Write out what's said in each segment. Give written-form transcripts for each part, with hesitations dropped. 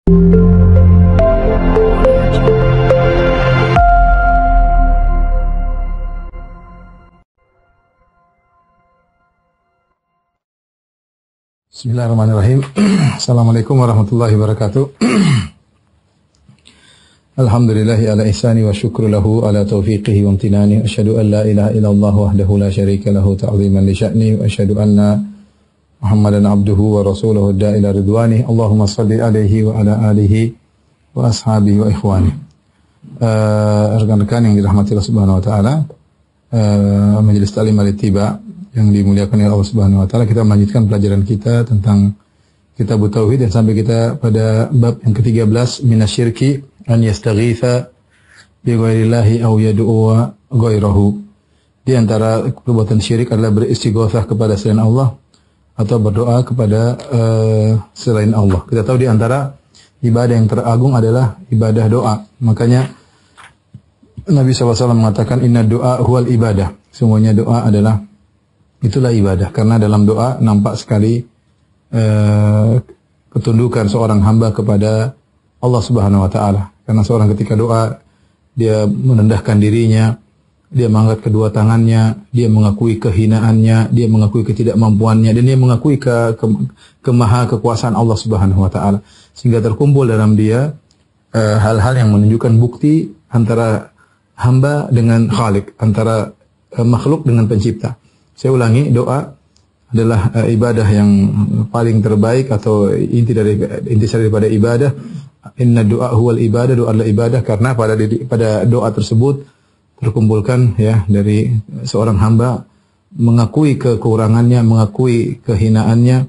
Bismillahirrahmanirrahim. Assalamualaikum warahmatullahi wabarakatuh. Alhamdulillahi ala ihsani wa syukru lahu ala taufiqihi wa amtinani. Asyhadu an la ilaha illallah wahdahu la syarika lahu ta'ziman li sya'ni. Wa asyhadu anna Muhammadan abduhu wa rasuluhu da'ila ridwani. Allahumma salli alaihi wa ala alihi wa ashabihi wa ikhwani. Rekan-rekan yang dirahmati Allah Subhanahu wa taala, Majelis Ta'lim Al-Ittiba yang dimuliakan oleh Allah Subhanahu wa taala, kita melanjutkan pelajaran kita tentang Kitab Tauhid dan sampai kita pada bab yang ke-13, minasyirki an yastaghitha bi ghairillahi aw yad'u ghairahu. Di antara perbuatan syirik adalah beristighatsah kepada selain Allah atau berdoa kepada selain Allah. Kita tahu di antara ibadah yang teragung adalah ibadah doa. Makanya Nabi SAW mengatakan inna doa huwal ibadah. Semuanya doa itulah ibadah, karena dalam doa nampak sekali ketundukan seorang hamba kepada Allah Subhanahu wa taala. Karena seorang ketika doa, dia merendahkan dirinya, dia mengangkat kedua tangannya, dia mengakui kehinaannya, dia mengakui ketidakmampuannya, dan dia mengakui kemaha kekuasaan Allah Subhanahu wa taala. Sehingga terkumpul dalam dia hal-hal yang menunjukkan bukti antara hamba dengan Khalik, antara makhluk dengan pencipta. Saya ulangi, doa adalah ibadah yang paling terbaik atau inti daripada ibadah. Inna doa huwal ibadah, doa adalah ibadah, karena pada doa tersebut terkumpulkan ya dari seorang hamba mengakui kekurangannya, mengakui kehinaannya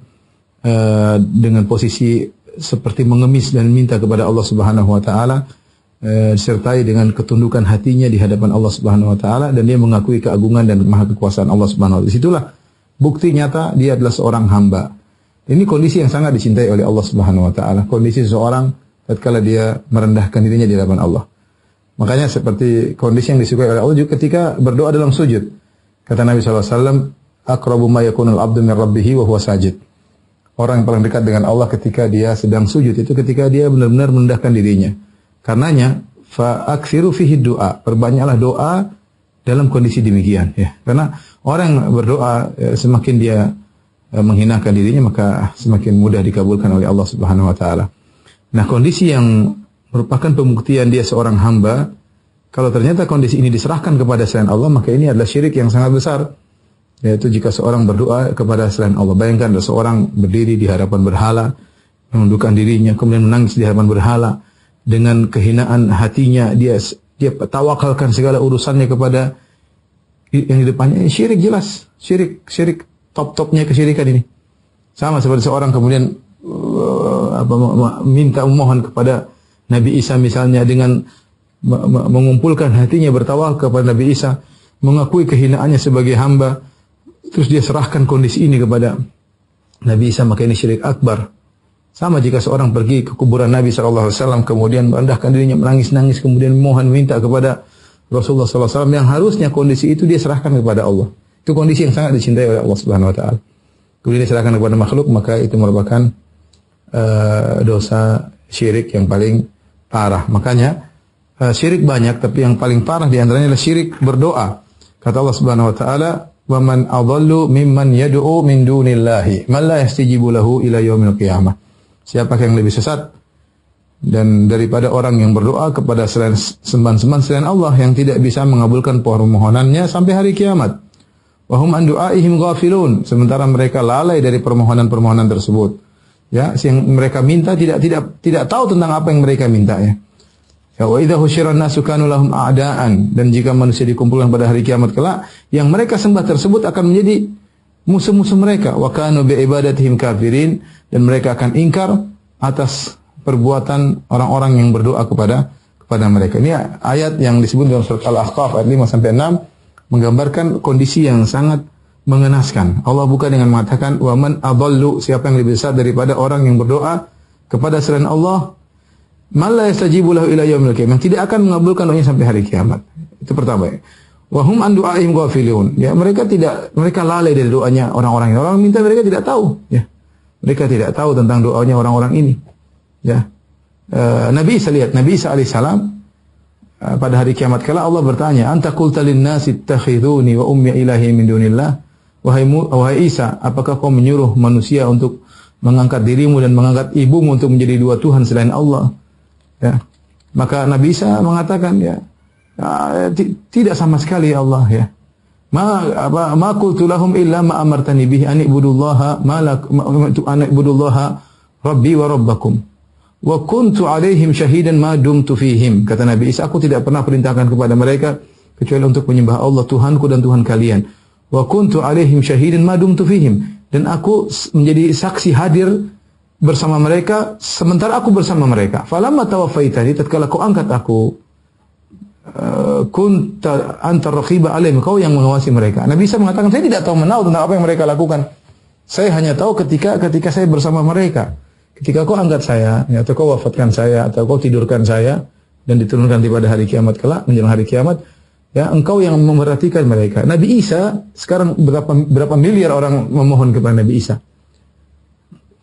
dengan posisi seperti mengemis dan minta kepada Allah Subhanahu wa taala, disertai dengan ketundukan hatinya di hadapan Allah Subhanahu wa taala, dan dia mengakui keagungan dan maha kekuasaan Allah Subhanahu wa taala. Disitulah bukti nyata dia adalah seorang hamba. Ini kondisi yang sangat dicintai oleh Allah Subhanahu wa taala. Kondisi seseorang tatkala dia merendahkan dirinya di hadapan Allah. Makanya seperti kondisi yang disukai oleh Allah juga ketika berdoa dalam sujud. Kata Nabi sallallahu alaihi wasallam, aqrabu ma yakunul 'abdu min rabbih wa huwa sajid. Orang yang paling dekat dengan Allah ketika dia sedang sujud itu ketika dia benar-benar merendahkan dirinya. Karenanya fa aktsiru fihi doa, perbanyaklah doa dalam kondisi demikian ya. Karena orang yang berdoa semakin dia menghinakan dirinya, maka semakin mudah dikabulkan oleh Allah Subhanahu wa taala. Nah, kondisi yang merupakan pembuktian dia seorang hamba, kalau ternyata kondisi ini diserahkan kepada selain Allah, maka ini adalah syirik yang sangat besar. Yaitu jika seorang berdoa kepada selain Allah. Bayangkan ada seorang berdiri di hadapan berhala, menundukkan dirinya, kemudian menangis di hadapan berhala. Dengan kehinaan hatinya, dia tawakalkan segala urusannya kepada yang di depannya. Ini syirik jelas, syirik top-topnya kesyirikan ini. Sama seperti seorang kemudian memohon kepada Nabi Isa misalnya, dengan mengumpulkan hatinya bertawakal kepada Nabi Isa, mengakui kehinaannya sebagai hamba, terus dia serahkan kondisi ini kepada Nabi Isa, maka ini syirik akbar. Sama jika seorang pergi ke kuburan Nabi SAW, kemudian merendahkan dirinya, menangis-nangis, kemudian mohon minta kepada Rasulullah SAW, yang harusnya kondisi itu dia serahkan kepada Allah. Itu kondisi yang sangat dicintai oleh Allah Subhanahu wa taala. Kemudian diserahkan kepada makhluk, maka itu merupakan dosa syirik yang paling parah. Makanya syirik banyak, tapi yang paling parah di antaranya adalah syirik berdoa. Kata Allah Subhanahu wa taala, "Wa man adallu mimman yad'u min dunillahi man la yastajibu lahu ila yaumil qiyamah." Siapakah yang lebih sesat dan daripada orang yang berdoa kepada sembahan-sembahan selain Allah yang tidak bisa mengabulkan permohonannya sampai hari kiamat. Wa hum an du'aihim ghafilun, sementara mereka lalai dari permohonan-permohonan tersebut. Ya, yang mereka minta tidak tahu tentang apa yang mereka minta ya. Ya, wa idza husyiran nasu kanu lahum a'daan, dan jika manusia dikumpulkan pada hari kiamat kelak, yang mereka sembah tersebut akan menjadi musuh-musuh mereka. Wa kanu bi ibadatihim kafirin, dan mereka akan ingkar atas perbuatan orang-orang yang berdoa kepada mereka. Ini ayat yang disebut dalam surat Al-Ahqaf ayat 5 sampai 6 menggambarkan kondisi yang sangat mengenaskan. Allah buka dengan mengatakan wa man adallu, siapa yang lebih besar daripada orang yang berdoa kepada selain Allah, man la yastajibu lahu ila yaumil qiyamah, tidak akan mengabulkan doanya sampai hari kiamat. Itu pertama ya. Wa hum an du'aihim ghafilun. Ya, mereka lalai dari doanya orang-orang ini. Orang minta mereka tidak tahu, ya. Mereka tidak tahu tentang doanya orang-orang ini. Ya. Nabi Isa, lihat, Nabi Isa alaihissalam pada hari kiamat kala Allah bertanya, anta qulta lin-nasi ittakhiduni wa ummi ilahi min dunillah. Wahai Isa, apakah kau menyuruh manusia untuk mengangkat dirimu dan mengangkat ibumu untuk menjadi dua Tuhan selain Allah? Ya. Maka Nabi Isa mengatakan, tidak sama sekali ya Allah, ya. Ma qultu lahum illa ma amartani bihi an ibudullaha rabbi wa rabbakum wa kuntu alaihim syahidan ma dumtu fihim. Kata Nabi Isa, aku tidak pernah perintahkan kepada mereka kecuali untuk menyembah Allah Tuhanku dan Tuhan kalian. Wa kuntu alaihim syahidan ma dumtu fihim, dan aku menjadi saksi hadir bersama mereka sementara aku bersama mereka. Falamma tawaffaitani, tatkala kau angkat aku, kunta anta raqiba alaihim, kau yang mengawasi mereka. Nabi Isa mengatakan, saya tidak tahu menahu tentang apa yang mereka lakukan. Saya hanya tahu ketika saya bersama mereka. Ketika kau angkat saya, atau kau wafatkan saya, atau kau tidurkan saya dan diturunkan pada hari kiamat kelak, menjelang hari kiamat, ya, engkau yang memerhatikan mereka. Nabi Isa, sekarang berapa miliar orang memohon kepada Nabi Isa.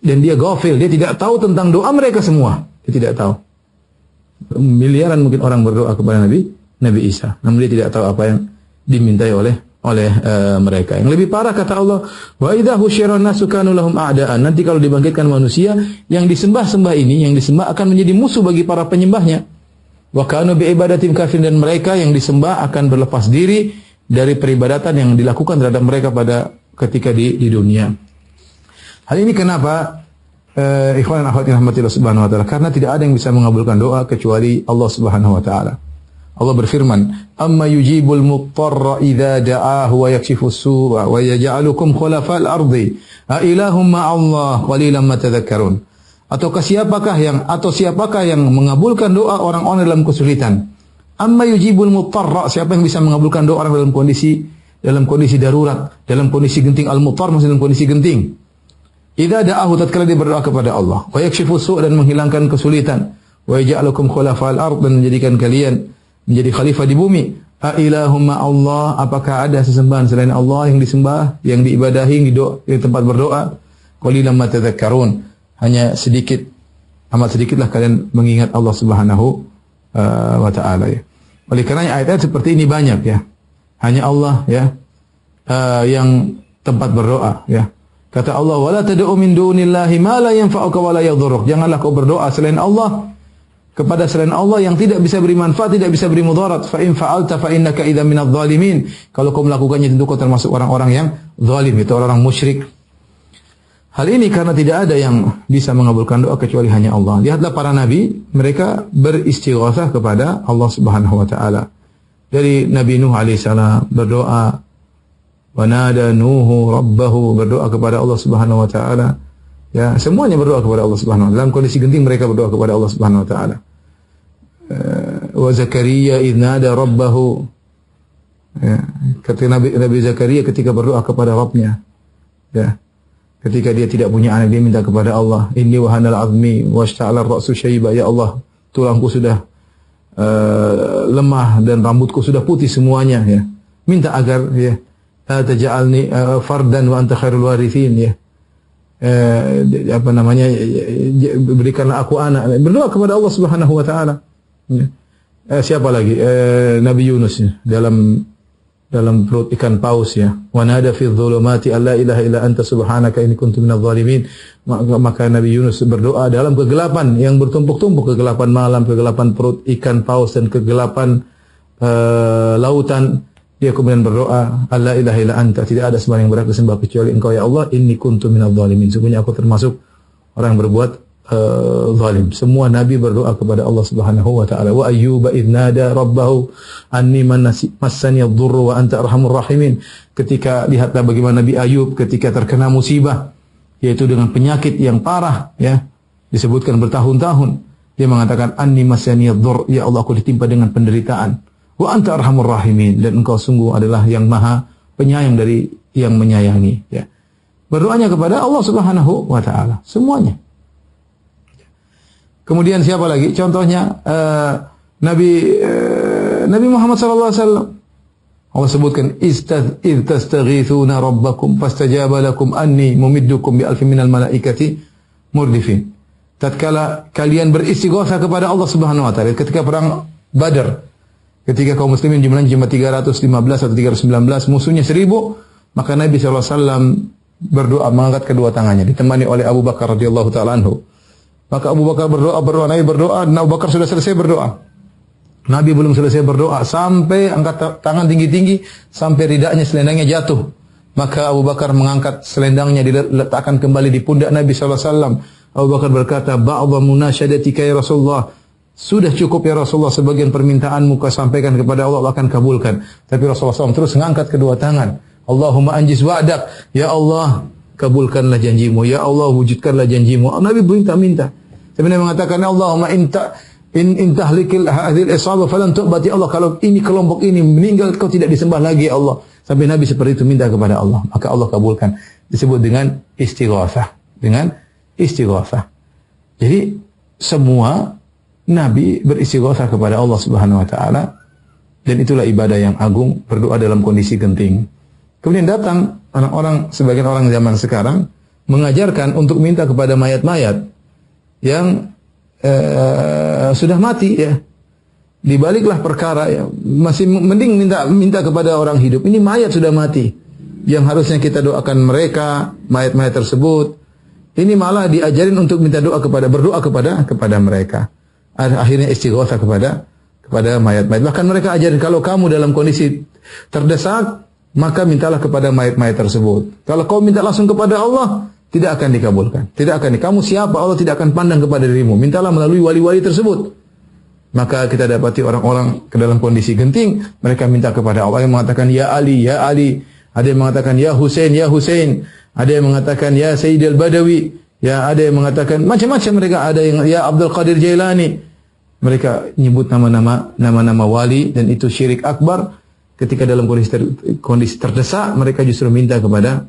Dan dia ghafil, dia tidak tahu tentang doa mereka semua. Dia tidak tahu. Miliaran mungkin orang berdoa kepada Nabi Isa. Namun dia tidak tahu apa yang dimintai oleh mereka. Yang lebih parah kata Allah, wa idza husyira an-nasu kanu lahum a'daan. Nanti kalau dibangkitkan manusia, yang disembah-sembah ini, yang disembah akan menjadi musuh bagi para penyembahnya. Wa kanu bi ibadatin kafirin, dan mereka yang disembah akan berlepas diri dari peribadatan yang dilakukan terhadap mereka pada ketika di dunia. Hal ini kenapa ikhwan dan akhwat rahmatillah subhanahu wa ta'ala? Karena tidak ada yang bisa mengabulkan doa kecuali Allah subhanahu wa ta'ala. Allah berfirman, amma yujibul muttarra idza da'ahu wa yakshifus su'a wa yaj'alukum khulafa'al ardi a ilahum ma'allah qalilan ma tadhakkarun. Siapakah yang mengabulkan doa orang-orang dalam kesulitan? Amma yujibul muttarra, siapa yang bisa mengabulkan doa orang dalam kondisi darurat, dalam kondisi genting? Al-muttar maksudnya dalam kondisi genting. Idza da'ahu, tatkala dia berdoa kepada Allah, wa yakshifus su' dan menghilangkan kesulitan, wa yaj'alukum khulafa'al ard, dan menjadikan kalian menjadi khalifah di bumi. A ilahum ma'allah, apakah ada sesembahan selain Allah yang disembah, yang diibadahi di tempat berdoa? Qalilan ma tadhakkarun, hanya sedikit, amat sedikitlah kalian mengingat Allah subhanahu wa ta'ala, ya. Oleh karenanya ayat-ayat seperti ini banyak, ya. Hanya Allah, ya, yang tempat berdoa, ya. Kata Allah, wala tad'u min dunillahi ma la yanfa'uka wa la yadhurruk. Janganlah kau berdoa selain Allah, kepada selain Allah yang tidak bisa beri manfaat, tidak bisa beri mudarat. Fa in fa'alta fa innaka idzan minadh dhalimin. Kalau kau melakukannya tentu kau termasuk orang-orang yang zalim, itu orang-orang musyrik. Hal ini karena tidak ada yang bisa mengabulkan doa kecuali hanya Allah. Lihatlah para nabi, mereka beristighatsah kepada Allah Subhanahu wa taala. Dari Nabi Nuh alaihissalam berdoa, wa nada Nuhu rabbahu, berdoa kepada Allah Subhanahu wa taala. Ya, semuanya berdoa kepada Allah Subhanahu wa taala. Dalam kondisi genting mereka berdoa kepada Allah Subhanahu wa taala. Wa Zakaria idz nada rabbahu. Ya, ketika Nabi Zakaria ketika berdoa kepada Rabbnya. Ya. Ketika dia tidak punya anak, dia minta kepada Allah, inni wahanal azmi washta'ala ar-ra'su syaiba, ya Allah, tulangku sudah lemah dan rambutku sudah putih semuanya, ya. Minta agar, ya, taj'alni fardan wa anta khairul warithin, ya. Berikanlah aku anak. Berdoa kepada Allah Subhanahu wa taala. Ya. Siapa lagi? Nabi Yunus, ya, dalam perut ikan paus, ya. Wa nada fi dhulumati alla ilaha illa anta subhanaka inni kuntu minadh dhalimin. Maka Nabi Yunus berdoa dalam kegelapan yang bertumpuk-tumpuk, kegelapan malam, kegelapan perut ikan paus, dan kegelapan lautan. Dia kemudian berdoa, alla ilaha illa anta, tidak ada sembahan yang berhak disembah kecuali Engkau ya Allah, inni kuntu minadh dhalimin, sungguhnya aku termasuk orang yang berbuat zalim. Semua nabi berdoa kepada Allah Subhanahu wa taala. Wa ayyuba idz nada rabbahu anni massani ad-dhurru wa anta arhamur rahimin. Ketika, lihatlah bagaimana Nabi Ayub ketika terkena musibah, yaitu dengan penyakit yang parah, ya, disebutkan bertahun-tahun, dia mengatakan anni massani ad-dhurr, ya Allah, aku ditimpa dengan penderitaan. Wa anta arhamur rahimin, dan Engkau sungguh adalah yang maha penyayang dari yang menyayangi, ya. Berdoanya kepada Allah Subhanahu wa taala semuanya. Kemudian siapa lagi? Contohnya Nabi Muhammad sallallahu alaihi wasallam. Allah sebutkan idz tastaghithuna rabbakum fastajaba lakum anni mumiddukum bi alfin minal malaikati murdifin. tatkala kalian beristighotsah kepada Allah Subhanahu wa taala ketika perang Badar. Ketika kaum muslimin jumlahnya cuma 315 atau 319, musuhnya 1000, maka Nabi SAW berdoa mengangkat kedua tangannya ditemani oleh Abu Bakar radhiyallahu taala anhu. Maka Abu Bakar berdoa, Nabi berdoa, dan Abu Bakar sudah selesai berdoa. Nabi belum selesai berdoa sampai angkat tangan tinggi-tinggi sampai ridaknya selendangnya jatuh. Maka Abu Bakar mengangkat selendangnya diletakkan kembali di pundak Nabi SAW. Abu Bakar berkata, "Ba'dha munasyadatika ya Rasulullah." Sudah cukup ya Rasulullah, sebagian permintaanmu kau sampaikan kepada Allah, Allah akan kabulkan. Tapi Rasulullah SAW terus mengangkat kedua tangan. Allahumma anjiz wa'dak. Ya Allah, kabulkanlah janjimu. Ya Allah, wujudkanlah janjimu. Nabi minta-minta. Tapi Nabi mengatakan, Allahumma in tahlikil hadhil isabah falan tu'bati. Allah, kalau ini kelompok ini meninggal, kau tidak disembah lagi ya Allah. Sampai Nabi seperti itu minta kepada Allah. Maka Allah kabulkan. Disebut dengan istighatsah. Dengan istighatsah. Jadi semua Nabi beristighatsah kepada Allah Subhanahu wa taala, dan itulah ibadah yang agung, berdoa dalam kondisi genting. Kemudian datang orang-orang, sebagian orang zaman sekarang mengajarkan untuk minta kepada mayat-mayat yang sudah mati ya. Dibaliklah perkara ya, masih mending minta kepada orang hidup. Ini mayat sudah mati. Yang harusnya kita doakan mereka, mayat-mayat tersebut. Ini malah diajarin untuk minta berdoa kepada mereka. Akhirnya istighatsah kepada mayat-mayat. Bahkan mereka ajarin kalau kamu dalam kondisi terdesak, maka mintalah kepada mayat-mayat tersebut. Kalau kau minta langsung kepada Allah, tidak akan dikabulkan. Tidak akan. Kamu siapa? Allah tidak akan pandang kepada dirimu. Mintalah melalui wali-wali tersebut. Maka kita dapati orang-orang ke dalam kondisi genting, mereka minta kepada Allah, yang mengatakan ya Ali, ya Ali. Ada yang mengatakan ya Husain, ya Husain. Ada yang mengatakan ya Sayyid al-Badawi. Ya, ada yang mengatakan macam-macam mereka. Ada yang ya Abdul Qadir Jailani. Mereka nyebut nama-nama wali, dan itu syirik akbar. Ketika dalam kondisi terdesak, mereka justru minta kepada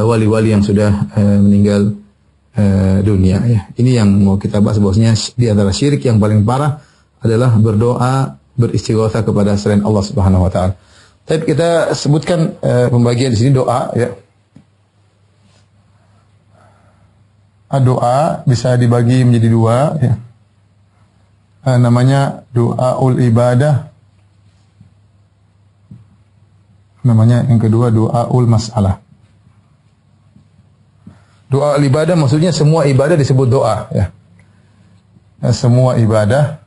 wali-wali yang sudah meninggal dunia. Ya. Ini yang mau kita bahas, bahwasanya di antara syirik yang paling parah adalah berdoa, beristighatsah kepada selain Allah Subhanahu wa taala. Tapi kita sebutkan pembagian di sini doa ya. Doa bisa dibagi menjadi dua ya. Namanya doaul ibadah. Namanya yang kedua doaul masalah. Doa ibadah maksudnya semua ibadah disebut doa ya. Semua ibadah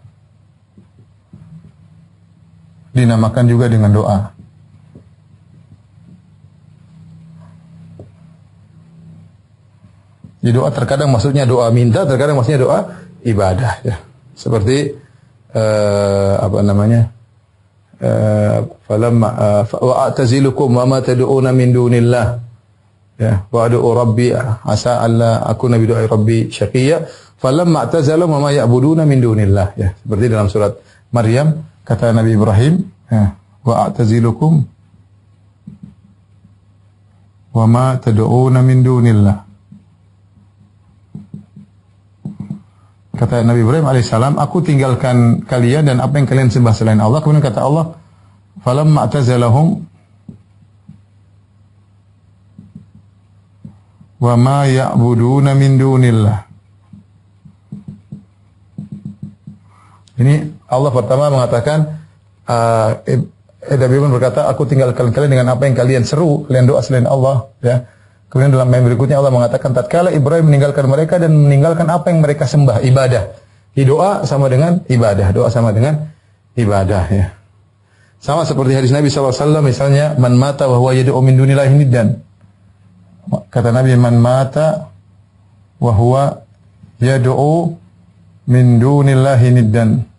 dinamakan juga dengan doa. Di doa terkadang maksudnya doa minta, terkadang maksudnya doa ibadah ya. Seperti falamma wa a'tazilukum wa ma tad'una min dunillah. Ya, wa ad'u rabbi asa alla akuna bi du'ai rabbi syaqiyya falamma a'tazalu ma ya'buduna min dunillah ya. Seperti dalam surat Maryam kata Nabi Ibrahim ya, wa a'tazilukum wa ma tad'una min dunillah. Kata Nabi Ibrahim alaihissalam, aku tinggalkan kalian dan apa yang kalian sembah selain Allah. Kemudian kata Allah, falamma a'tazalahum wa ma ya'buduna min dunillah. Ini Allah pertama mengatakan, Nabi Ibrahim berkata, aku tinggalkan kalian dengan apa yang kalian seru, kalian doa selain Allah. Ya. Kemudian dalam ayat berikutnya Allah mengatakan, tatkala Ibrahim meninggalkan mereka dan meninggalkan apa yang mereka sembah, ibadah. Di doa sama dengan ibadah, doa sama dengan ibadah ya. Sama seperti hadis Nabi SAW, misalnya, man mata wa huwa yad'u min dunillahi niddan. Kata Nabi, man mata wa huwa yad'u min dunillahi niddan.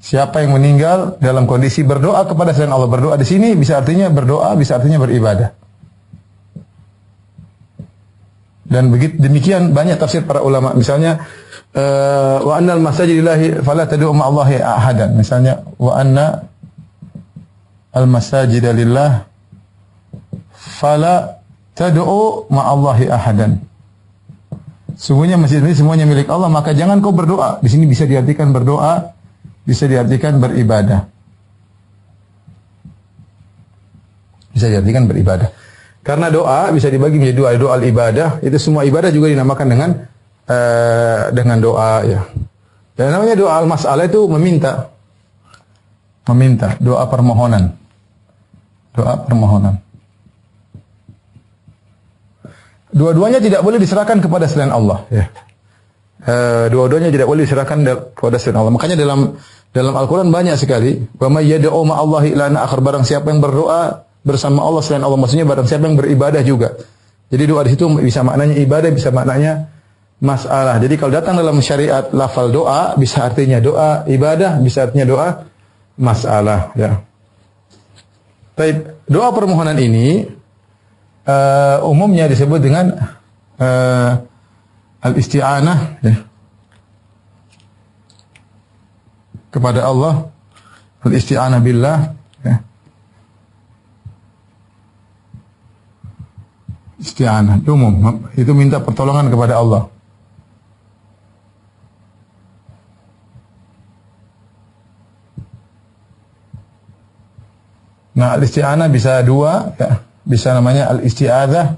Siapa yang meninggal dalam kondisi berdoa kepada selain Allah. Berdoa di sini bisa artinya berdoa, bisa artinya beribadah. Dan begitu demikian banyak tafsir para ulama. Misalnya wa annal masajid lillahi fala tad'u ma'allahi ahadan. Misalnya wa anna al masajid lillah fala tad'u ma'allahi ahadan. Sungguhnya masjid ini semuanya milik Allah, maka jangan kau berdoa. Di sini bisa diartikan berdoa, bisa diartikan beribadah. Bisa diartikan beribadah. Karena doa bisa dibagi menjadi dua, doa ibadah, itu semua ibadah juga dinamakan dengan doa ya. Dan namanya doa al-mas'alah itu meminta. Meminta, doa permohonan. Doa permohonan. Dua-duanya tidak boleh diserahkan kepada selain Allah ya. Dua-duanya tidak boleh diserahkan kepada selain Allah. Makanya dalam Al-Quran banyak sekali. Wa may yad'u ma'allahi ilahan akhar, barang siapa yang berdoa bersama Allah selain Allah, maksudnya barang siapa yang beribadah juga. Jadi doa di situ bisa maknanya ibadah, bisa maknanya masalah. Jadi kalau datang dalam syariat lafal doa bisa artinya doa ibadah, bisa artinya doa masalah ya. Baik, doa permohonan ini umumnya disebut dengan al-isti'anah ya. Kepada Allah, al-isti'anah billah ya. Isti'anah umum itu minta pertolongan kepada Allah. Nah, al-isti'anah bisa dua ya. Bisa namanya al-isti'adzah,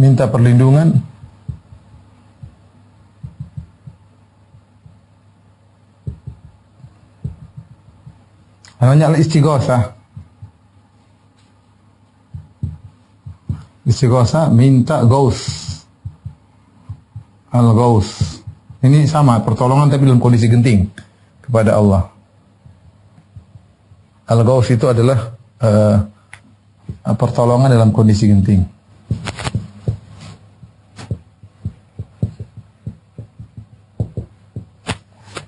minta perlindungan. Namanya al-istighatsah. Istighatsah minta ghaus. Al-ghaus. Ini sama pertolongan tapi dalam kondisi genting kepada Allah. Al-ghaus itu adalah pertolongan dalam kondisi genting.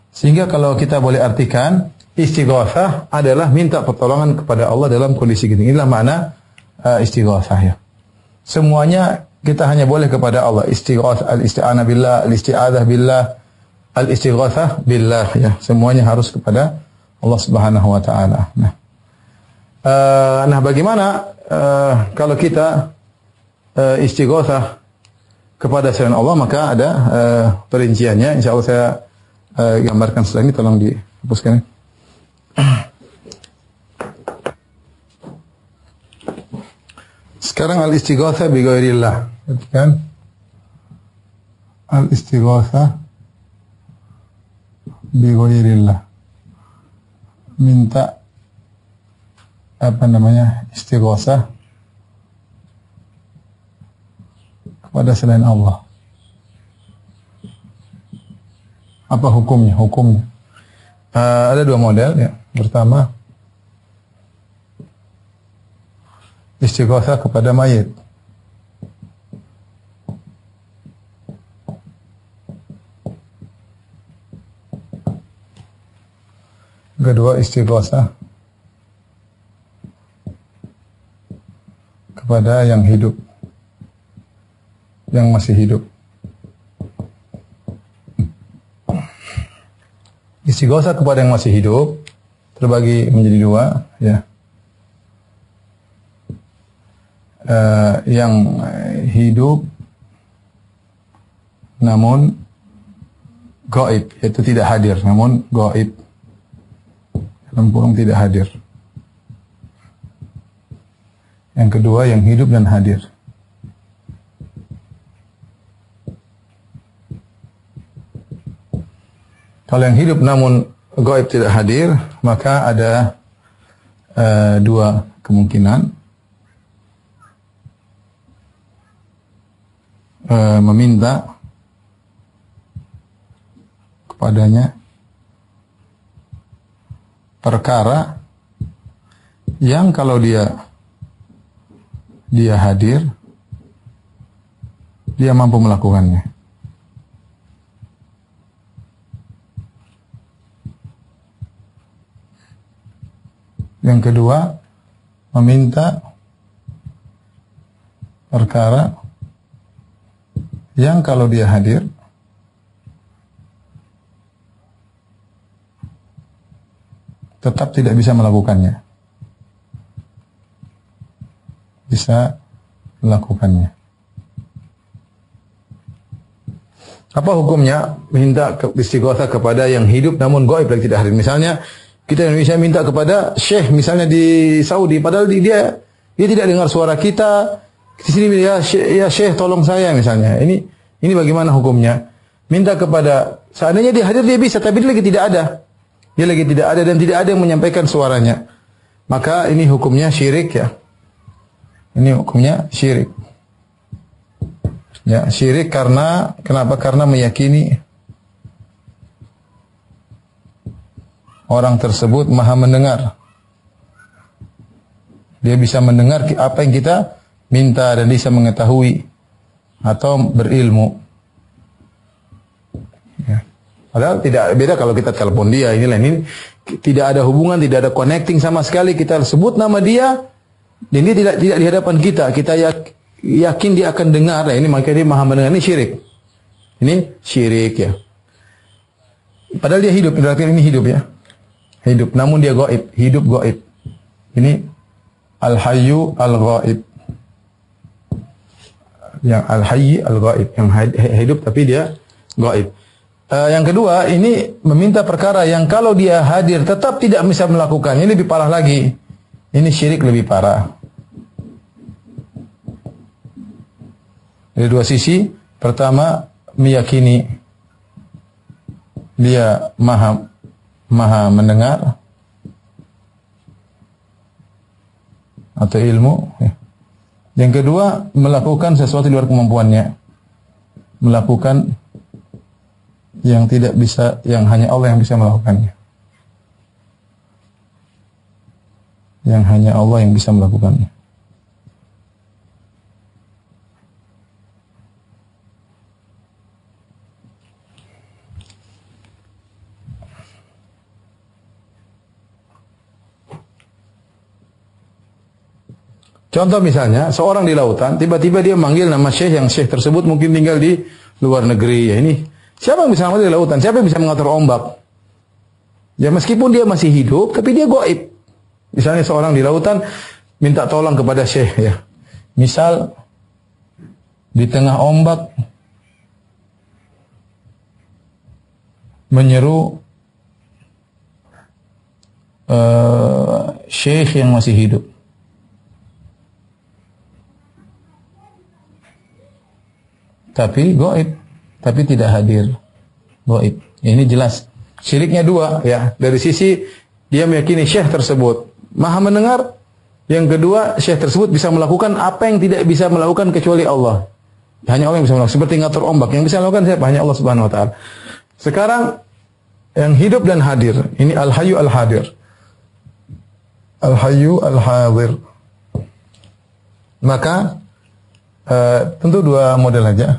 Sehingga kalau kita boleh artikan, istighatsah adalah minta pertolongan kepada Allah dalam kondisi genting. Inilah makna istighatsah ya. Semuanya kita hanya boleh kepada Allah. Istighatsah, al-isti'anah billah, al-isti'adzah billah, al-istighatsah billah ya. Semuanya harus kepada Allah Subhanahu wa taala. Nah, bagaimana kalau kita istighatsah kepada selain Allah, maka ada perinciannya. Insyaallah saya gambarkan setelah ini, tolong dihapuskan. Sekarang al-istighatsah bi ghairillah, kan? Al-istighatsah bi ghairillah. Minta istighatsah kepada selain Allah. Apa hukumnya? Hukumnya ada dua model ya. Pertama, istighatsah kepada mayit. Kedua, istighatsah kepada yang hidup, yang masih hidup. Istighatsah kepada yang masih hidup terbagi menjadi dua, ya. Yang hidup namun gaib, yaitu tidak hadir, namun gaib, dalam kurung tidak hadir. Yang kedua, yang hidup dan hadir. Kalau yang hidup namun gaib tidak hadir, maka ada dua kemungkinan. Meminta kepadanya perkara yang kalau dia hadir, dia mampu melakukannya. Yang kedua, meminta perkara yang kalau dia hadir, tetap tidak bisa melakukannya. Bisa melakukannya. Apa hukumnya minta istighatsah kepada yang hidup namun gaib lagi tidak hadir? Misalnya Kita Indonesia minta kepada syekh misalnya di Saudi, padahal dia tidak dengar suara kita. Di sini ya syekh tolong saya misalnya. Ini bagaimana hukumnya? Minta kepada, seandainya dia hadir dia bisa, tapi dia lagi tidak ada. Dia lagi tidak ada dan tidak ada yang menyampaikan suaranya. Maka ini hukumnya syirik ya. Ini hukumnya syirik. Ya, syirik karena kenapa? Karena meyakini orang tersebut maha mendengar. Dia bisa mendengar apa yang kita minta dan bisa mengetahui atau berilmu. Ya. Padahal tidak beda kalau kita telepon dia. Ini tidak ada hubungan, tidak ada connecting sama sekali. Kita sebut nama dia dan dia tidak di hadapan kita. Kita yakin dia akan dengar. Nah, ini makanya dia maha mendengar. Ini syirik. Ini syirik ya. Padahal dia hidup. Berarti ini hidup ya. Hidup. Namun dia gaib. Hidup gaib. Ini al-hayyu al-gaib. Yang al-hayy al-gaib. Yang hidup tapi dia gaib. Yang kedua, ini meminta perkara yang kalau dia hadir tetap tidak bisa melakukan. Ini lebih parah lagi. Ini syirik lebih parah. Dari dua sisi. Pertama, meyakini dia maha mendengar atau ilmu. Yang kedua, melakukan sesuatu di luar kemampuannya. Melakukan yang tidak bisa, yang hanya Allah yang bisa melakukannya. Yang hanya Allah yang bisa melakukannya. Contoh misalnya, seorang di lautan, tiba-tiba dia manggil nama syekh, yang syekh tersebut mungkin tinggal di luar negeri. Ya ini, siapa yang bisa mengatur di lautan? Siapa yang bisa mengatur ombak? Ya meskipun dia masih hidup, tapi dia gaib. Misalnya seorang di lautan minta tolong kepada syekh ya. Misal di tengah ombak menyeru syekh yang masih hidup. Tapi gaib, tapi tidak hadir. Gaib. Ini jelas. Syiriknya dua ya. Dari sisi dia meyakini syekh tersebut maha mendengar. Yang kedua, syekh tersebut bisa melakukan apa yang tidak bisa melakukan kecuali Allah. Hanya Allah yang bisa melakukan. Seperti ngatur ombak. Yang bisa melakukan siapa? Hanya Allah Subhanahu wa taala. Sekarang yang hidup dan hadir. Ini al-hayyu al-hadir. Al-hayyu al-hadir. Maka tentu dua model aja.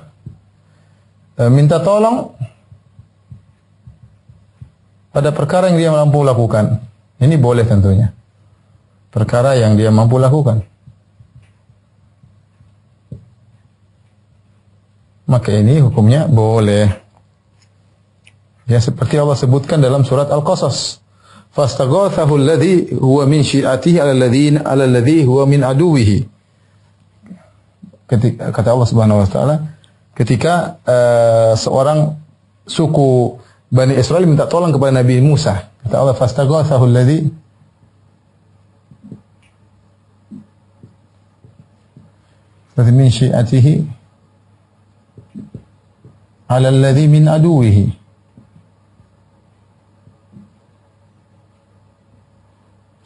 Minta tolong pada perkara yang dia mampu lakukan. Ini boleh tentunya. Perkara yang dia mampu lakukan. Maka ini hukumnya boleh. Ya seperti Allah sebutkan dalam surat Al-Qasas. Fastaghathahu alladhi huwa min syi'atihi 'ala alladhi huwa min aduwihi. Ketika kata Allah Subhanahu wa taala, ketika seorang suku Bani Israel minta tolong kepada Nabi Musa, kata Allah, fastaghathahu alladhi min syi'atihi 'ala alladhi min aduwihi.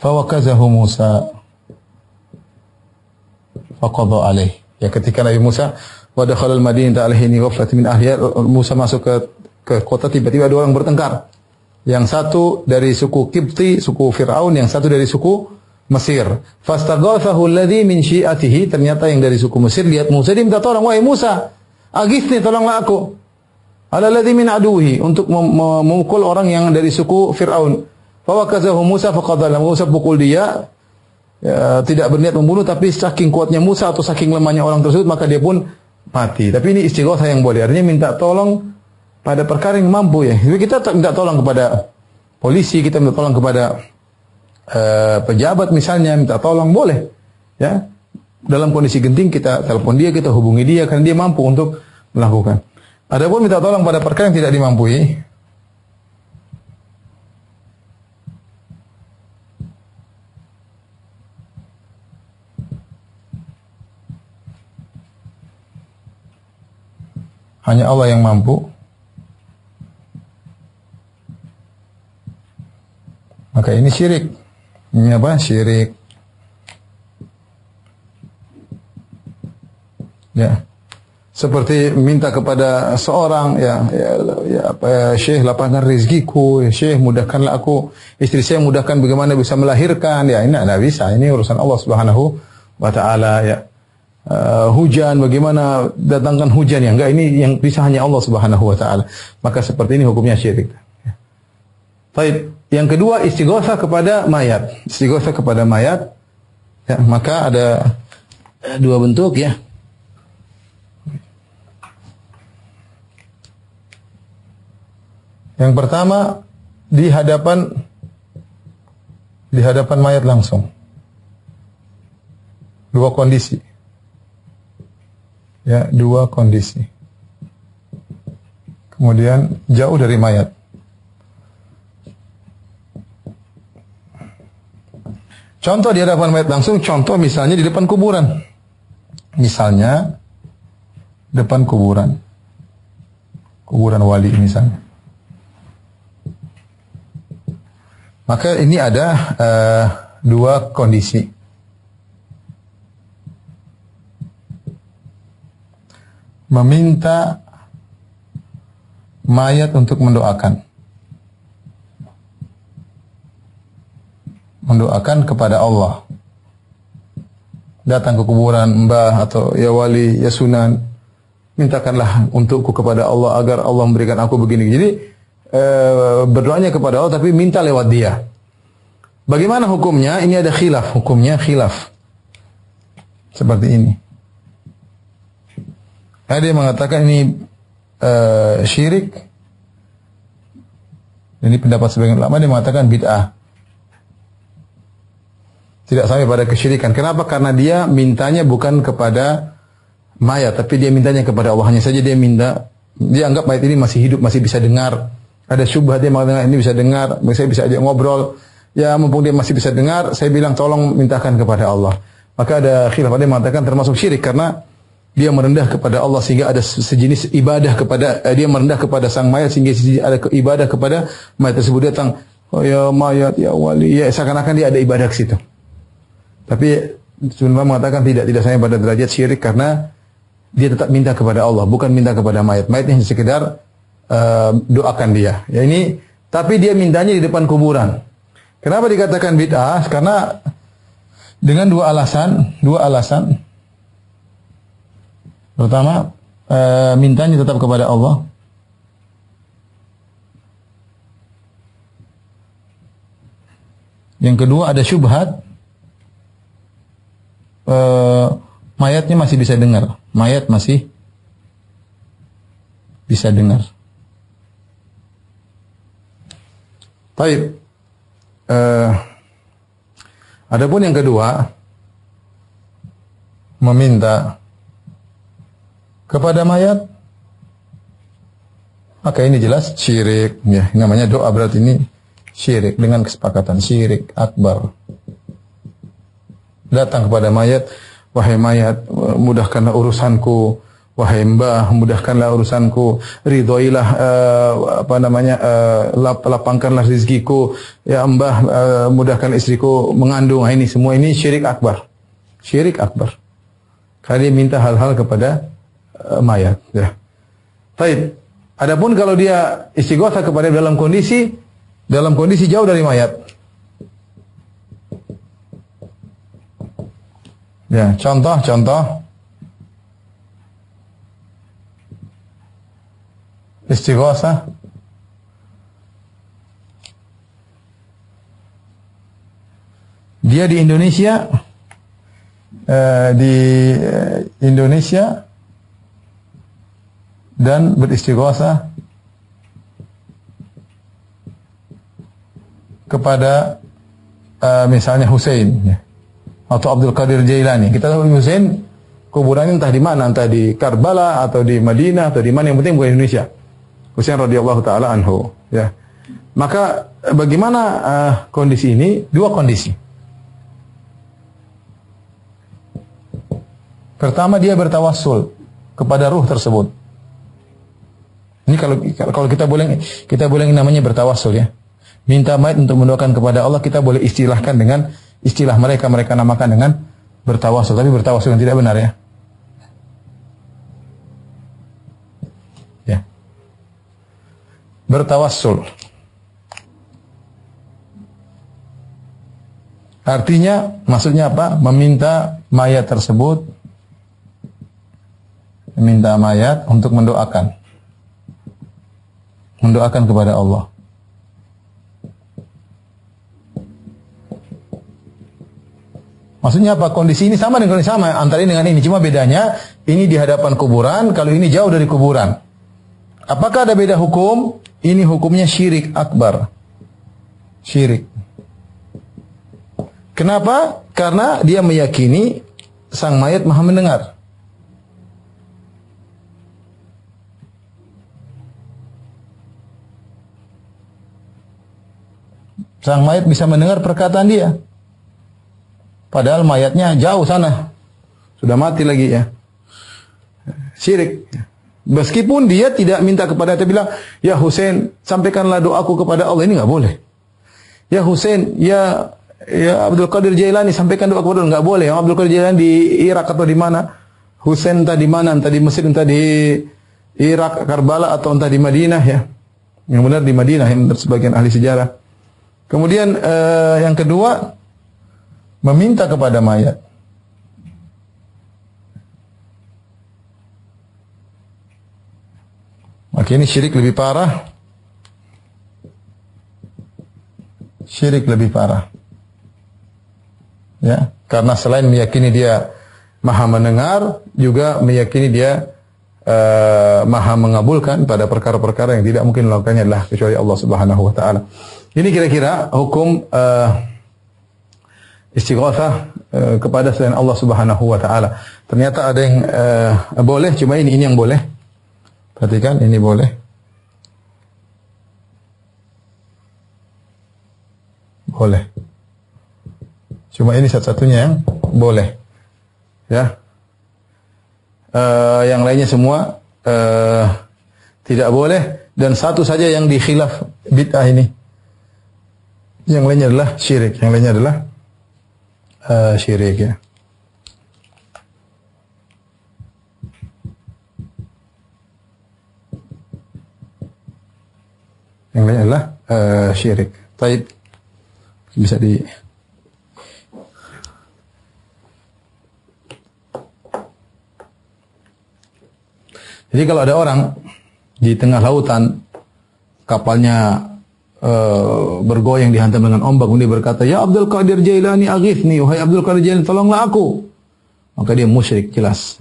Fawakazahu Musa faqadha alaihi. Ya ketika Nabi Musa wa dakhala al-madinata alaihi ghaflatin min ahliha, Musa masuk ke kota, tiba-tiba dua orang bertengkar. Yang satu dari suku Qibti, suku Fir'aun, yang satu dari suku Mesir. Fastaghathahu alladhi min syi'atihi, ternyata yang dari suku Mesir lihat Musa, dia minta tolong, wahai Musa, aghithni, tolonglah aku. Ala alladhi min aduhi, untuk memukul orang yang dari suku Fir'aun. Fawakazahu Musa faqadha, Musa pukul dia. Ya, tidak berniat membunuh, tapi saking kuatnya Musa atau saking lemahnya orang tersebut, maka dia pun mati. Tapi ini istighatsah yang boleh, artinya minta tolong pada perkara yang mampu ya. Jadi kita minta tolong kepada polisi, kita minta tolong kepada pejabat misalnya, minta tolong boleh. Ya, dalam kondisi genting kita telepon dia, kita hubungi dia karena dia mampu untuk melakukan. Adapun minta tolong pada perkara yang tidak dimampui, hanya Allah yang mampu, maka ini syirik. Ini apa? Syirik. Ya. Seperti minta kepada seorang Syekh lapangkan rezekiku, Syekh mudahkanlah aku, istri saya mudahkan bagaimana bisa melahirkan. Ya, ini tidak bisa. Ini urusan Allah Subhanahu wa taala, ya. Hujan, bagaimana datangkan hujan, ya enggak, ini yang bisa hanya Allah Subhanahu wa taala. Maka seperti ini hukumnya syirik. Baik, yang kedua istighotsah kepada mayat. Istighotsah kepada mayat, ya, maka ada dua bentuk, ya. Yang pertama di hadapan mayat langsung. Dua kondisi. Ya, dua kondisi. Kemudian jauh dari mayat. Contoh di hadapan mayat langsung, contoh misalnya di depan kuburan. Misalnya depan kuburan. Kuburan wali misalnya. Maka ini ada dua kondisi. Meminta mayat untuk mendoakan. Mendoakan kepada Allah. Datang ke kuburan mbah atau ya wali, ya sunan. Mintakanlah untukku kepada Allah agar Allah memberikan aku begini. Jadi berdoanya kepada Allah tapi minta lewat dia. Bagaimana hukumnya? Ini ada khilaf, hukumnya khilaf. Seperti ini. Ada yang mengatakan ini syirik. Ini pendapat sebagian ulama, dia mengatakan bid'ah. Tidak sampai pada kesyirikan. Kenapa? Karena dia mintanya bukan kepada mayat, tapi dia mintanya kepada Allah. Hanya saja dia minta, dia anggap mayat ini masih hidup, masih bisa dengar. Ada syubhat, dia mengatakan ini bisa dengar, saya bisa ajak ngobrol. Ya, mumpung dia masih bisa dengar, saya bilang tolong mintakan kepada Allah. Maka ada khilaf, ada yang mengatakan termasuk syirik karena dia merendah kepada Allah sehingga ada sejenis ibadah kepada dia merendah kepada sang mayat sehingga ada ibadah kepada mayat tersebut. Datang, oh ya mayat, ya wali, ya seakan-akan dia ada ibadah ke situ. Tapi sebenarnya mengatakan tidak sampai pada derajat syirik karena dia tetap minta kepada Allah, bukan minta kepada mayat. Mayatnya hanya sekedar doakan dia. Ya ini, tapi dia mintanya di depan kuburan. Kenapa dikatakan bid'ah? Karena dengan dua alasan. Pertama, mintanya tetap kepada Allah. Yang kedua ada syubhat. Mayatnya masih bisa dengar. Mayat masih bisa dengar. Baik. Adapun yang kedua, meminta kepada mayat, maka ini jelas syirik. Ya, namanya doa berarti ini syirik dengan kesepakatan, syirik akbar. Datang kepada mayat, wahai mayat, mudahkanlah urusanku. Wahai mbah, mudahkanlah urusanku. Ridhoilah lapangkanlah rezekiku. Ya mbah, mudahkan istriku mengandung. Ini semua ini syirik akbar. Syirik akbar. Karena dia minta hal-hal kepada mayat. Ya. Baik. Adapun kalau dia istighotsah kepada dalam kondisi jauh dari mayat. Ya, contoh istighotsah dia di Indonesia dan beristighotsah kepada misalnya Hussein, ya, atau Abdul Qadir Jailani. Kita tahu Hussein kuburannya entah di mana, entah di Karbala atau di Madinah atau di mana, yang penting bukan Indonesia. Hussein radhiyallahu taala anhu, ya. Maka bagaimana kondisi ini? Dua kondisi. Pertama, dia bertawassul kepada ruh tersebut. Ini kalau kita boleh namanya bertawassul ya. Minta mayat untuk mendoakan kepada Allah, kita boleh istilahkan dengan istilah mereka namakan dengan bertawassul, tapi bertawassul yang tidak benar ya. Ya. Bertawassul. Artinya, maksudnya apa? Meminta mayat tersebut, meminta mayat untuk mendoakan kepada Allah. Maksudnya apa? Kondisi ini sama dengan kondisi sama antara ini dengan ini. Cuma bedanya ini di hadapan kuburan, kalau ini jauh dari kuburan. Apakah ada beda hukum? Ini hukumnya syirik akbar. Syirik. Kenapa? Karena dia meyakini sang mayat maha mendengar. Sang mayat bisa mendengar perkataan dia. Padahal mayatnya jauh sana. Sudah mati lagi ya. Syirik. Meskipun dia tidak minta kepada dia bilang, "Ya Husain, sampaikanlah doaku kepada Allah." Ini enggak boleh. "Ya Husain, ya Abdul Qadir Jailani, sampaikan doa kepada Allah." Enggak boleh. Abdul Qadir Jailani di Irak atau di mana? Husain entah di mana, entah di Mesir, entah di Irak, Karbala atau entah di Madinah ya. Yang benar di Madinah yang menurut sebagian ahli sejarah. Kemudian yang kedua, meminta kepada mayat. Maka ini syirik lebih parah. Syirik lebih parah. Ya, karena selain meyakini dia maha mendengar, juga meyakini dia maha mengabulkan pada perkara-perkara yang tidak mungkin melakukannya adalah kecuali Allah Subhanahu wa taala. Ini kira-kira hukum istighatsah kepada selain Allah Subhanahu wa taala. Ternyata ada yang boleh, cuma ini yang boleh. Perhatikan, ini boleh. Boleh. Cuma ini satu-satunya yang boleh. Ya. Yang lainnya semua tidak boleh, dan satu saja yang dikhilaf bid'ah ini. Yang lainnya adalah syirik. Yang lainnya adalah syirik ya. Yang lainnya adalah syirik. Taib. Bisa di Jadi kalau ada orang di tengah lautan, kapalnya bergoyang dihantam dengan ombak, kemudian berkata, "Ya Abdul Qadir Jailani aghithni, wahai Abdul Qadir Jailani, tolonglah aku." Maka dia musyrik, jelas.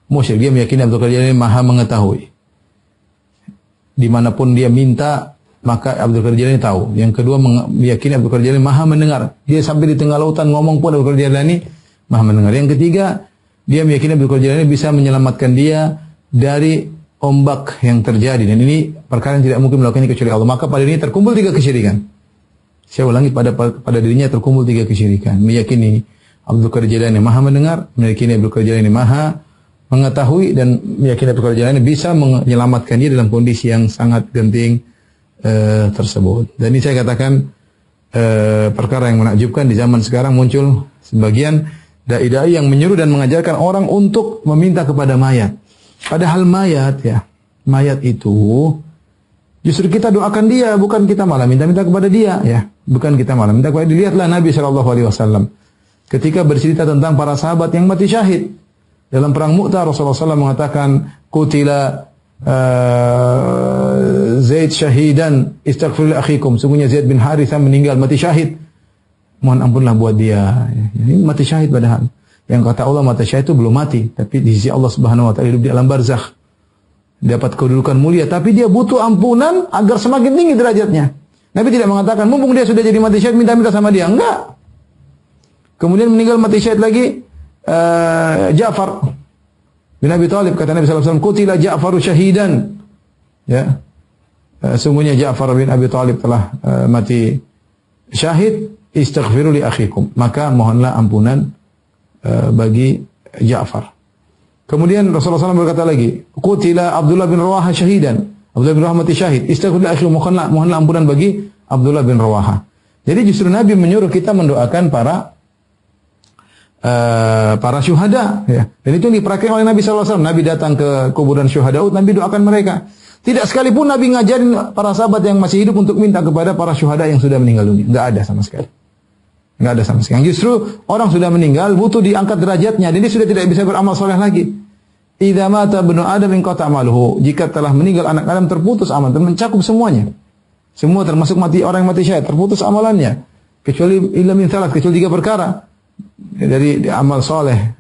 Musyrik, dia meyakini Abdul Qadir Jailani maha mengetahui. Dimanapun dia minta, maka Abdul Qadir Jailani tahu. Yang kedua, meyakini Abdul Qadir Jailani maha mendengar. Dia sampai di tengah lautan ngomong pun Abdul Qadir Jailani maha mendengar. Yang ketiga, dia meyakini Abdul Qadir Jailani bisa menyelamatkan dia dari ombak yang terjadi, dan ini perkara yang tidak mungkin melakukannya kecuali Allah. Maka pada dirinya terkumpul 3 kesyirikan. Saya ulangi, pada dirinya terkumpul 3 kesyirikan. Meyakini Abdul Qadir Jailani maha mendengar, meyakini Abdul Qadir Jailani maha mengetahui, dan meyakini Abdul Qadir Jailani bisa menyelamatkan dia dalam kondisi yang sangat genting tersebut. Dan ini saya katakan perkara yang menakjubkan di zaman sekarang. Muncul sebagian dai-dai yang menyuruh dan mengajarkan orang untuk meminta kepada mayat. Padahal mayat itu justru kita doakan dia, bukan kita malah minta-minta kepada dia ya. Bukan kita malah minta kepada dia. Lihatlah Nabi SAW ketika bercerita tentang para sahabat yang mati syahid. Dalam perang Mu'tah, Rasulullah SAW mengatakan, "Qutila Zaid syahidan, istaghfiru li akhikum." Sungguhnya Zaid bin Harithah meninggal mati syahid. Mohon ampunlah buat dia. Ini mati syahid padahal. Yang kata Allah mati syahid itu belum mati, tapi di sisi Allah Subhanahu wa taala hidup di alam barzakh. Dapat kedudukan mulia, tapi dia butuh ampunan agar semakin tinggi derajatnya. Nabi tidak mengatakan mumpung dia sudah jadi mati syahid minta-minta sama dia, enggak. Kemudian meninggal mati syahid lagi Ja'far bin Abi Thalib, kata Nabi sallallahu alaihi wasallam, "Qutila Ja'faru syahidan." Ya. Sungguhnya Ja'far bin Abi Thalib telah mati syahid, istaghfiru li akhikum. Maka mohonlah ampunan bagi Ja'far. Kemudian Rasulullah SAW berkata lagi, qutila Abdullah bin Rawaha syahidan. Abdullah bin Rawaha mati syahid. Istaghfirullah akhi, mohonlah ampunan bagi Abdullah bin Rawaha. Jadi justru Nabi menyuruh kita mendoakan para syuhada, ya. Dan itu dipraktikkan oleh Nabi SAW. Nabi datang ke kuburan syuhada, Nabi doakan mereka. Tidak sekalipun Nabi ngajarin para sahabat yang masih hidup untuk minta kepada para syuhada yang sudah meninggal dunia. Enggak ada sama sekali. Enggak ada sama sekali. Yang justru orang sudah meninggal butuh diangkat derajatnya, dan dia sudah tidak bisa beramal soleh lagi. Idza mata ibnu Adam inqata amaluhu. Jika telah meninggal anak Adam, terputus amal, dan mencakup semuanya. Semua termasuk mati orang yang mati syahid, terputus amalannya. Kecuali illa min thalath, kecuali 3 perkara. Dari amal soleh,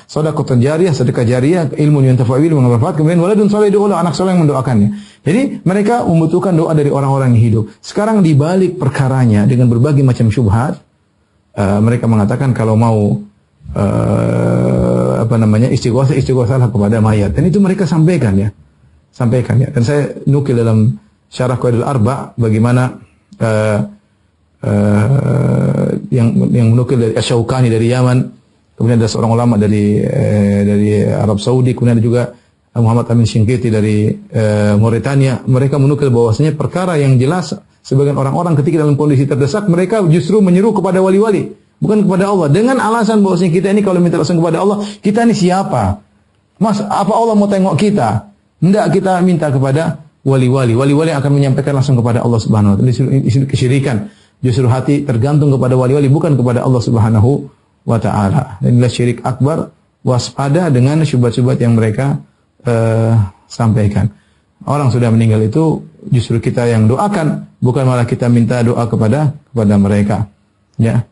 sedekah jariyah, sedekah jariyah, ilmu yang tafawil mengamalkan, kemudian waladun soleh doa, anak soleh yang mendoakannya. Jadi mereka membutuhkan doa dari orang-orang yang hidup. Sekarang dibalik perkaranya dengan berbagai macam syubhat, mereka mengatakan kalau mau istighosah kepada mayat, dan itu mereka sampaikan ya. Dan saya nukil dalam Syarah Qawaidul Arba bagaimana yang menukil dari Asy-Syaukani dari Yaman, kemudian ada seorang ulama dari Arab Saudi, kemudian ada juga Muhammad Amin Shinqiti dari Mauritania. Mereka menukil bahwasanya perkara yang jelas sebagian orang-orang ketika dalam kondisi terdesak mereka justru menyeru kepada wali-wali, bukan kepada Allah, dengan alasan bahwasanya kita ini kalau minta langsung kepada Allah, kita ini siapa? Mas, apa Allah mau tengok kita? Hendak kita minta kepada wali-wali. Wali-wali akan menyampaikan langsung kepada Allah Subhanahu wa taala. Ini kesyirikan. Justru hati tergantung kepada wali-wali, bukan kepada Allah Subhanahu wa taala. Dan inilah syirik akbar. Waspada dengan syubhat-syubhat yang mereka sampaikan. Orang sudah meninggal itu justru kita yang doakan, bukan malah kita minta doa kepada mereka. Ya.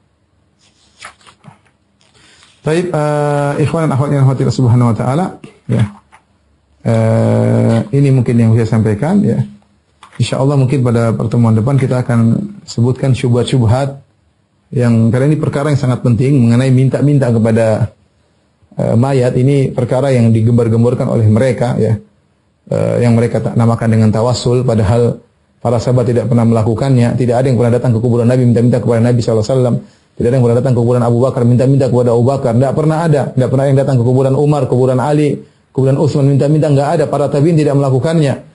Baik, ikhwan dan akhwat yang dirahmati Allah Subhanahu wa taala, ya. Ini mungkin yang saya sampaikan, ya. InsyaAllah mungkin pada pertemuan depan kita akan sebutkan syubhat-syubhat yang, karena ini perkara yang sangat penting mengenai minta-minta kepada mayat. Ini perkara yang digembar-gemborkan oleh mereka, ya, yang mereka namakan dengan tawassul, padahal para sahabat tidak pernah melakukannya. Tidak ada yang pernah datang ke kuburan Nabi minta-minta kepada Nabi SAW. Tidak ada yang pernah datang ke kuburan Abu Bakar minta-minta kepada Abu Bakar. Tidak pernah ada. Tidak pernah yang datang ke kuburan Umar, kuburan Ali, kuburan Utsman minta-minta. Enggak ada. Para tabi'in tidak melakukannya.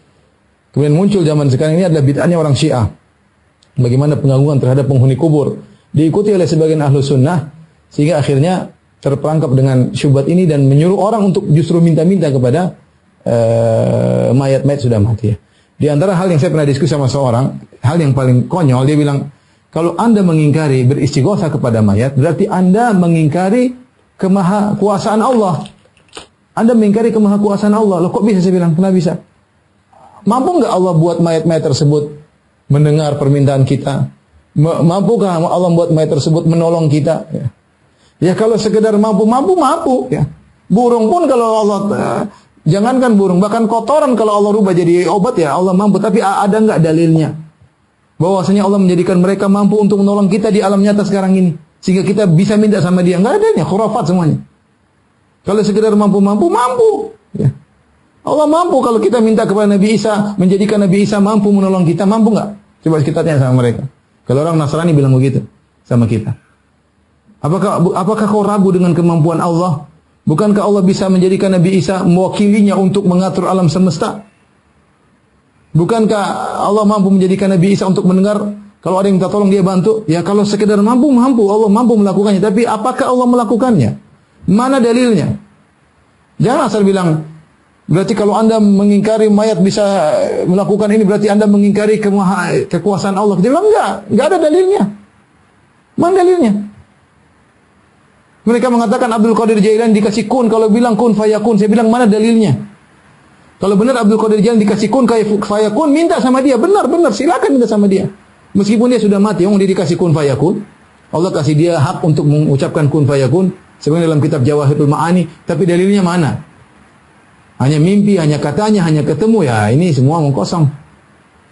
Kemudian muncul zaman sekarang ini adalah bid'ahnya orang Syiah. Bagaimana pengagungan terhadap penghuni kubur diikuti oleh sebagian ahlu sunnah, sehingga akhirnya terperangkap dengan syubhat ini dan menyuruh orang untuk justru minta-minta kepada mayat-mayat sudah mati. Di antara hal yang saya pernah diskusi sama seorang, hal yang paling konyol, dia bilang, kalau Anda mengingkari beristighosah kepada mayat, berarti Anda mengingkari kemahakuasaan Allah. Anda mengingkari kemahakuasaan Allah. Loh, kok bisa? Saya bilang, kenapa bisa? Mampu enggak Allah buat mayat-mayat tersebut mendengar permintaan kita? Mampukah Allah buat mayat tersebut menolong kita? Ya, kalau sekedar mampu. Ya. Burung pun kalau Allah, jangankan burung, bahkan kotoran kalau Allah rubah jadi obat, ya Allah mampu. Tapi ada enggak dalilnya bahwasanya Allah menjadikan mereka mampu untuk menolong kita di alam nyata sekarang ini, sehingga kita bisa minta sama Dia? Enggak adanya, khurafat semuanya. Kalau sekedar mampu. Ya. Allah mampu kalau kita minta kepada Nabi Isa, menjadikan Nabi Isa mampu menolong kita, mampu enggak? Coba kita tanya sama mereka. Kalau orang Nasrani bilang begitu sama kita. Apakah kau ragu dengan kemampuan Allah? Bukankah Allah bisa menjadikan Nabi Isa mewakilinya untuk mengatur alam semesta? Bukankah Allah mampu menjadikan Nabi Isa untuk mendengar? Kalau ada yang minta tolong dia bantu? Ya, kalau sekedar mampu, Allah mampu melakukannya. Tapi apakah Allah melakukannya? Mana dalilnya? Jangan asal bilang, berarti kalau Anda mengingkari mayat bisa melakukan ini, berarti Anda mengingkari kekuasaan Allah. Dia bilang, enggak ada dalilnya. Mana dalilnya? Mereka mengatakan Abdul Qadir Jailani dikasih kun, kalau bilang kun fayakun. Saya bilang, mana dalilnya? Kalau benar Abdul Qadir Jailani dikasih kun fayakun, minta sama dia. Benar, silakan minta sama dia. Meskipun dia sudah mati, dia dikasih kun fayakun. Allah kasih dia hak untuk mengucapkan kun fayakun. Sebenarnya dalam kitab Jawahirul Ma'ani, tapi dalilnya mana? Hanya mimpi, hanya katanya, hanya ketemu, ya ini semua kosong.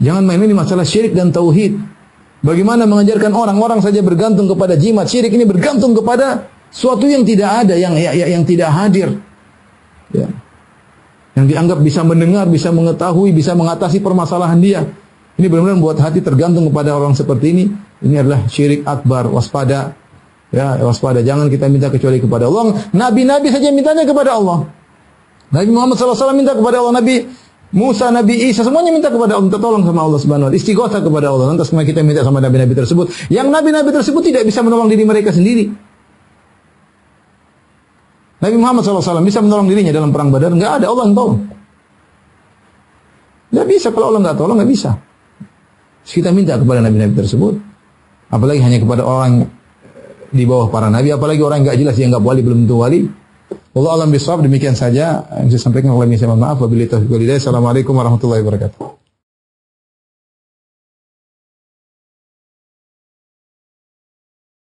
Jangan main ini masalah syirik dan tauhid. Bagaimana mengajarkan orang saja bergantung kepada jimat. Syirik ini bergantung kepada suatu yang tidak ada, yang tidak hadir. Ya. Yang dianggap bisa mendengar, bisa mengetahui, bisa mengatasi permasalahan dia. Ini benar-benar membuat hati tergantung kepada orang seperti ini. Ini adalah syirik akbar. Waspada. Ya, waspada. Jangan kita minta kecuali kepada Allah. Nabi-nabi saja mintanya kepada Allah. Nabi Muhammad SAW minta kepada Allah, Nabi Musa, Nabi Isa, semuanya minta kepada Allah, minta tolong sama Allah Subhanahu wa taala, istighatsah kepada Allah. Lantas kita minta sama nabi-nabi tersebut. Yang nabi-nabi tersebut tidak bisa menolong diri mereka sendiri. Nabi Muhammad SAW bisa menolong dirinya dalam perang Badar? Enggak ada, Allah yang tolong. Enggak bisa, kalau Allah enggak tolong, enggak bisa. Terus kita minta kepada nabi-nabi tersebut. Apalagi hanya kepada orang di bawah para nabi, apalagi orang enggak jelas, yang enggak wali, belum tentu wali. Wallahu a'lam bishawab. Demikian saja yang saya sampaikan. Wabillahi taufiq wal hidayah. Assalamualaikum warahmatullahi wabarakatuh.